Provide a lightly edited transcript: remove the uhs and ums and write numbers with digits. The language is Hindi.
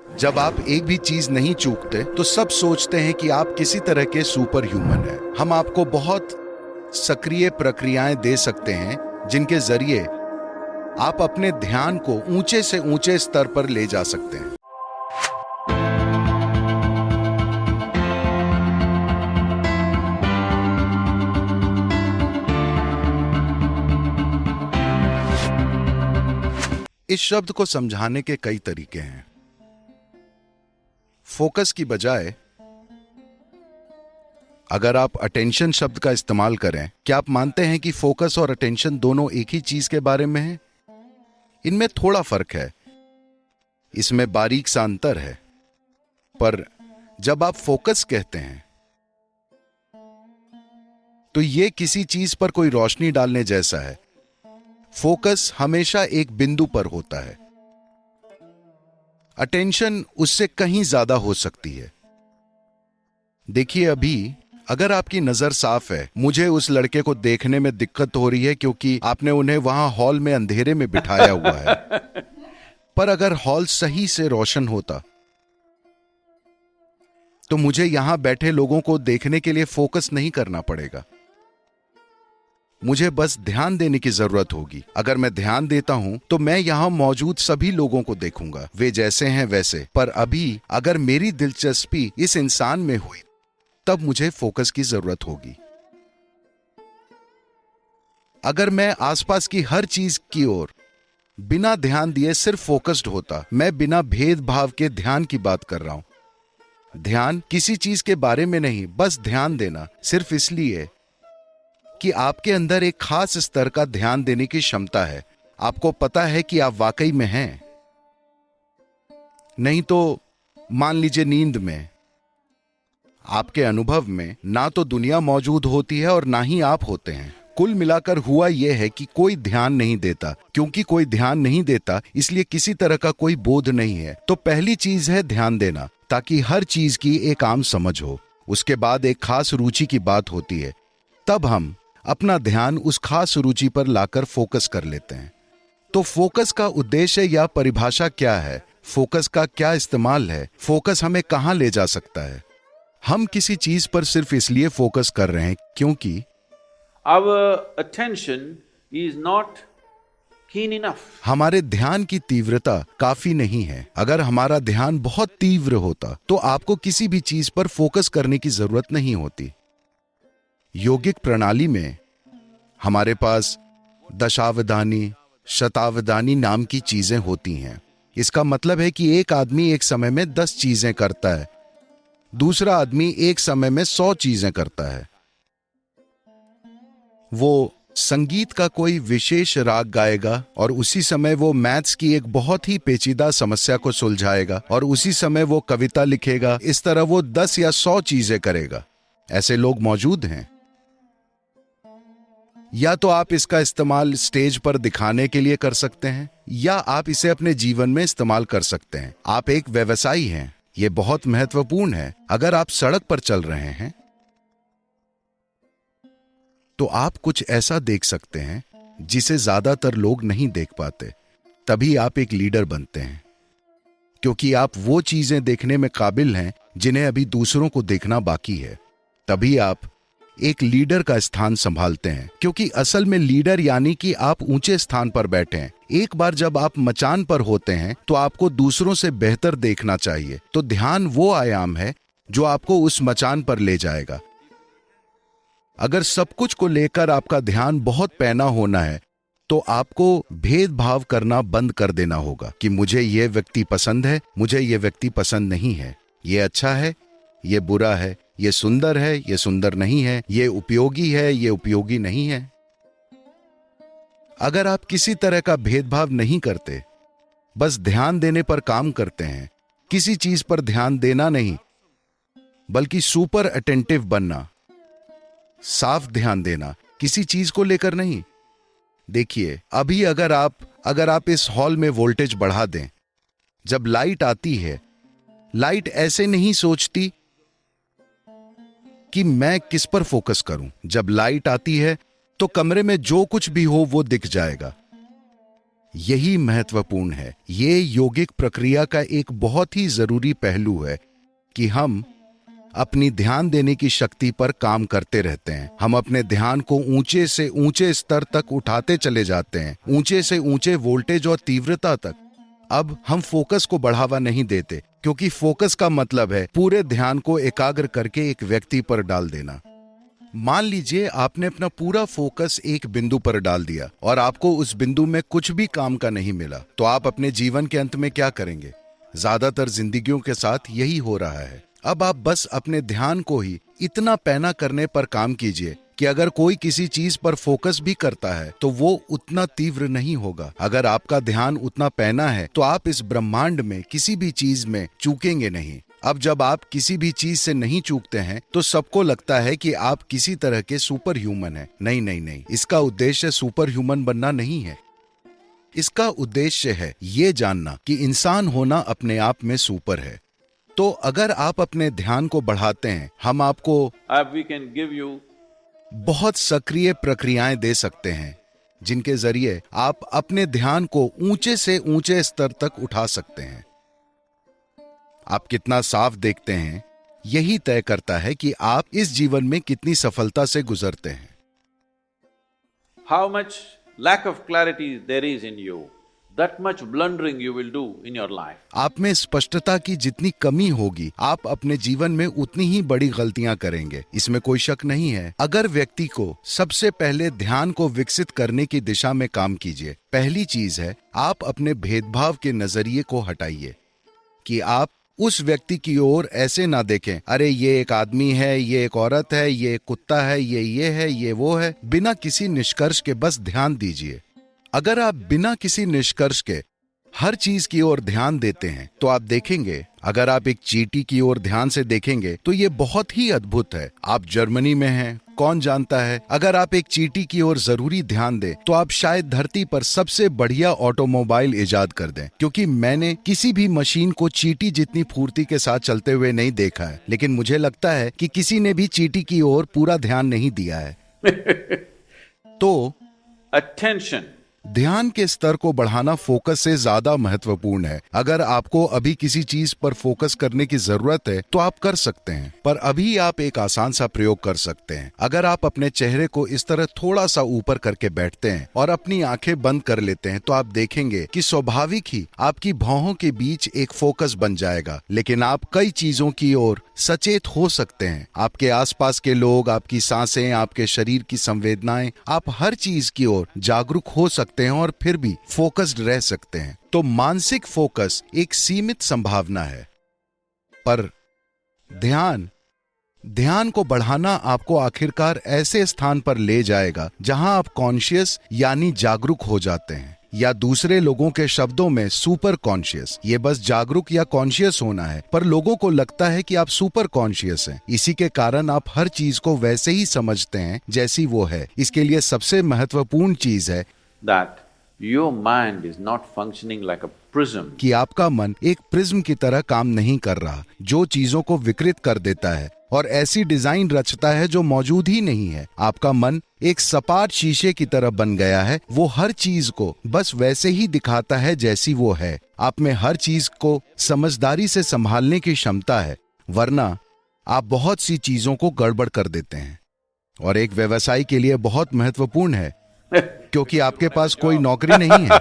जब आप एक भी चीज नहीं चूकते तो सब सोचते हैं कि आप किसी तरह के सुपर ह्यूमन हैं। हम आपको बहुत सक्रिय प्रक्रियाएं दे सकते हैं जिनके जरिए आप अपने ध्यान को ऊंचे से ऊंचे स्तर पर ले जा सकते हैं। इस शब्द को समझाने के कई तरीके हैं। फोकस की बजाय अगर आप अटेंशन शब्द का इस्तेमाल करें, क्या आप मानते हैं कि फोकस और अटेंशन दोनों एक ही चीज के बारे में हैं? इनमें थोड़ा फर्क है, इसमें बारीक सा अंतर है। पर जब आप फोकस कहते हैं तो यह किसी चीज पर कोई रोशनी डालने जैसा है। फोकस हमेशा एक बिंदु पर होता है। अटेंशन उससे कहीं ज्यादा हो सकती है। देखिए, अभी अगर आपकी नजर साफ है, मुझे उस लड़के को देखने में दिक्कत हो रही है क्योंकि आपने उन्हें वहां हॉल में अंधेरे में बिठाया हुआ है। पर अगर हॉल सही से रोशन होता तो मुझे यहां बैठे लोगों को देखने के लिए फोकस नहीं करना पड़ेगा। मुझे बस ध्यान देने की जरूरत होगी। अगर मैं ध्यान देता हूं तो मैं यहां मौजूद सभी लोगों को देखूंगा, वे जैसे हैं वैसे। पर अभी अगर मेरी दिलचस्पी इस इंसान में हुई तब मुझे फोकस की जरूरत होगी। अगर मैं आसपास की हर चीज की ओर बिना ध्यान दिए सिर्फ फोकस्ड होता, मैं बिना भेदभाव के ध्यान की बात कर रहा हूं। ध्यान किसी चीज के बारे में नहीं, बस ध्यान देना, सिर्फ इसलिए कि आपके अंदर एक खास स्तर का ध्यान देने की क्षमता है। आपको पता है कि आप वाकई में हैं। नहीं तो मान लीजिए नींद में आपके अनुभव में ना तो दुनिया मौजूद होती है और ना ही आप होते हैं। कुल मिलाकर हुआ यह है कि कोई ध्यान नहीं देता। क्योंकि कोई ध्यान नहीं देता, इसलिए किसी तरह का कोई बोध नहीं है। तो पहली चीज है ध्यान देना, ताकि हर चीज की एक आम समझ हो। उसके बाद एक खास रुचि की बात होती है, तब हम अपना ध्यान उस खास रुचि पर लाकर फोकस कर लेते हैं। तो फोकस का उद्देश्य या परिभाषा क्या है? फोकस का क्या इस्तेमाल है? फोकस हमें कहां ले जा सकता है? हम किसी चीज पर सिर्फ इसलिए फोकस कर रहे हैं क्योंकि our attention is not keen enough. हमारे ध्यान की तीव्रता काफी नहीं है। अगर हमारा ध्यान बहुत तीव्र होता तो आपको किसी भी चीज पर फोकस करने की जरूरत नहीं होती। योगिक प्रणाली में हमारे पास दशावधानी, शतावधानी नाम की चीजें होती हैं। इसका मतलब है कि एक आदमी एक समय में 10 चीजें करता है, दूसरा आदमी एक समय में 100 चीजें करता है। वो संगीत का कोई विशेष राग गाएगा और उसी समय वो मैथ्स की एक बहुत ही पेचीदा समस्या को सुलझाएगा, और उसी समय वो कविता लिखेगा। इस तरह वो 10 या 100 चीजें करेगा। ऐसे लोग मौजूद हैं। या तो आप इसका इस्तेमाल स्टेज पर दिखाने के लिए कर सकते हैं, या आप इसे अपने जीवन में इस्तेमाल कर सकते हैं। आप एक व्यवसायी हैं, यह बहुत महत्वपूर्ण है। अगर आप सड़क पर चल रहे हैं तो आप कुछ ऐसा देख सकते हैं जिसे ज्यादातर लोग नहीं देख पाते। तभी आप एक लीडर बनते हैं, क्योंकि आप वो चीजें देखने में काबिल हैं जिन्हें अभी दूसरों को देखना बाकी है। तभी आप एक लीडर का स्थान संभालते हैं, क्योंकि असल में लीडर यानी कि आप ऊंचे स्थान पर बैठे हैं। एक बार जब आप मचान पर होते हैं तो आपको दूसरों से बेहतर देखना चाहिए। तो ध्यान वो आयाम है जो आपको उस मचान पर ले जाएगा। अगर सब कुछ को लेकर आपका ध्यान बहुत पैना होना है तो आपको भेदभाव करना बंद कर देना होगा कि मुझे यह व्यक्ति पसंद है, मुझे यह व्यक्ति पसंद नहीं है, यह अच्छा है, यह बुरा है, यह सुंदर है, यह सुंदर नहीं है, यह उपयोगी है, यह उपयोगी नहीं है। अगर आप किसी तरह का भेदभाव नहीं करते, बस ध्यान देने पर काम करते हैं, किसी चीज पर ध्यान देना नहीं बल्कि सुपर अटेंटिव बनना, साफ ध्यान देना, किसी चीज को लेकर नहीं। देखिए, अभी अगर आप इस हॉल में वोल्टेज बढ़ा दें, जब लाइट आती है, लाइट ऐसे नहीं सोचती कि मैं किस पर फोकस करूं। जब लाइट आती है तो कमरे में जो कुछ भी हो वो दिख जाएगा। यही महत्वपूर्ण है। ये योगिक प्रक्रिया का एक बहुत ही जरूरी पहलू है कि हम अपनी ध्यान देने की शक्ति पर काम करते रहते हैं। हम अपने ध्यान को ऊंचे से ऊंचे स्तर तक उठाते चले जाते हैं, ऊंचे से ऊंचे वोल्टेज और तीव्रता तक। अब हम फोकस को बढ़ावा नहीं देते, क्योंकि फोकस का मतलब है पूरे ध्यान को एकाग्र करके एक व्यक्ति पर डाल देना। मान लीजिए आपने अपना पूरा फोकस एक बिंदु पर डाल दिया और आपको उस बिंदु में कुछ भी काम का नहीं मिला, तो आप अपने जीवन के अंत में क्या करेंगे? ज्यादातर जिंदगियों के साथ यही हो रहा है। अब आप बस अपने ध्यान को ही इतना पैना करने पर काम कीजिए कि अगर कोई किसी चीज पर फोकस भी करता है तो वो उतना तीव्र नहीं होगा। अगर आपका ध्यान उतना पैना है तो आप इस ब्रह्मांड में किसी भी चीज में चूकेंगे नहीं। अब जब आप किसी भी चीज से नहीं चूकते हैं तो सबको लगता है कि आप किसी तरह के सुपर ह्यूमन हैं। नहीं नहीं नहीं, इसका उद्देश्य सुपर ह्यूमन बनना नहीं है। इसका उद्देश्य है ये जानना कि इंसान होना अपने आप में सुपर है। तो अगर आप अपने ध्यान को बढ़ाते हैं, हम आपको we can give you बहुत सक्रिय प्रक्रियाएं दे सकते हैं जिनके जरिए आप अपने ध्यान को ऊंचे से ऊंचे स्तर तक उठा सकते हैं। आप कितना साफ देखते हैं यही तय करता है कि आप इस जीवन में कितनी सफलता से गुजरते हैं। how much lack of clarity there is in you, that much blundering you will do in your life. आप में स्पष्टता की जितनी कमी होगी, आप अपने जीवन में उतनी ही बड़ी गलतियां करेंगे, इसमें कोई शक नहीं है। अगर व्यक्ति को सबसे पहले ध्यान को विकसित करने की दिशा में काम कीजिए। पहली चीज है आप अपने भेदभाव के नजरिए को हटाइए कि आप उस व्यक्ति की ओर ऐसे ना देखें, अरे ये एक आदमी है, ये एक औरत है, ये एक कुत्ता है, ये है, ये वो है। बिना किसी निष्कर्ष के बस ध्यान दीजिए। अगर आप बिना किसी निष्कर्ष के हर चीज की ओर ध्यान देते हैं तो आप देखेंगे, अगर आप एक चींटी की ओर ध्यान से देखेंगे तो ये बहुत ही अद्भुत है। आप जर्मनी में हैं, कौन जानता है, अगर आप एक चींटी की ओर जरूरी ध्यान दें तो आप शायद धरती पर सबसे बढ़िया ऑटोमोबाइल इजाद कर दें। क्योंकि मैंने किसी भी मशीन को चींटी जितनी फुर्ती के साथ चलते हुए नहीं देखा है, लेकिन मुझे लगता है कि किसी ने भी चींटी की ओर पूरा ध्यान नहीं दिया है। तो attention, ध्यान के स्तर को बढ़ाना फोकस से ज्यादा महत्वपूर्ण है। अगर आपको अभी किसी चीज पर फोकस करने की जरूरत है तो आप कर सकते हैं, पर अभी आप एक आसान सा प्रयोग कर सकते हैं। अगर आप अपने चेहरे को इस तरह थोड़ा सा ऊपर करके बैठते हैं और अपनी आंखें बंद कर लेते हैं तो आप देखेंगे कि स्वाभाविक ही आपकी भौहों के बीच एक फोकस बन जाएगा। लेकिन आप कई चीजों की ओर सचेत हो सकते हैं। आपके आसपास के लोग, आपकी सांसें, आपके शरीर की संवेदनाएं, आप हर चीज की ओर जागरूक हो सकते हैं और फिर भी फोकस्ड रह सकते हैं। तो मानसिक फोकस एक सीमित संभावना है, पर ध्यान को बढ़ाना आपको आखिरकार ऐसे स्थान पर ले जाएगा जहां आप कॉन्शियस यानी जागरूक हो जाते हैं, या दूसरे लोगों के शब्दों में सुपर कॉन्शियस। ये बस जागरूक या कॉन्शियस होना है, पर लोगों को लगता है कि आप सुपर कॉन्शियस हैं। इसी के कारण आप हर चीज को वैसे ही समझते हैं जैसी वो है। इसके लिए सबसे महत्वपूर्ण चीज है that your mind is not functioning like a prism. कि आपका मन एक प्रिज्म की तरह काम नहीं कर रहा, जो चीजों को विकृत कर देता है और ऐसी डिजाइन रचता है जो मौजूद ही नहीं है। आपका मन एक सपाट शीशे की तरह बन गया है। वो हर चीज को बस वैसे ही दिखाता है जैसी वो है। आप में हर चीज को समझदारी से संभालने की क्षमता है, वरना आप बहुत सी चीजों को गड़बड़ कर देते हैं। और एक व्यवसायी के लिए बहुत महत्वपूर्ण है, क्योंकि आपके पास कोई नौकरी नहीं है।